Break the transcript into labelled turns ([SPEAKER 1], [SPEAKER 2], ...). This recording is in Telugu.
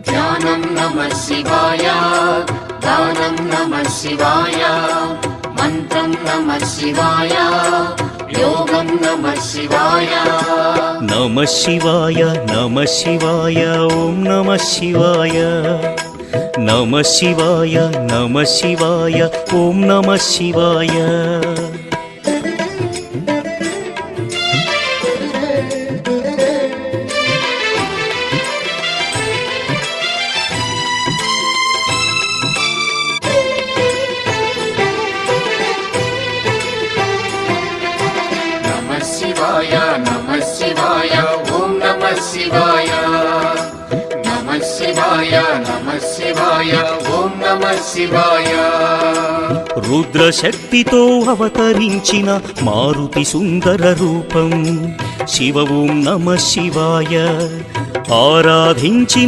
[SPEAKER 1] ధ్యానం నమః శివాయ, గానం నమః శివాయ, మంత్రం నమః శివాయ, యోగం నమః శివాయ.
[SPEAKER 2] నమః శివాయ నమః శివాయ ఓం నమః శివాయ. నమః శివాయ నమః శివాయ ఓం నమః శివాయ.
[SPEAKER 1] నమః శివాయ నమః శివాయ ఓం నమః శివాయ. నమః శివాయ నమః శివాయ ఓం నమః శివాయ.
[SPEAKER 2] రుద్రశక్తితో అవతరించిన మారుతి సుందర రూపం శివ ఓం నమః శివాయ. ఆరాధించిన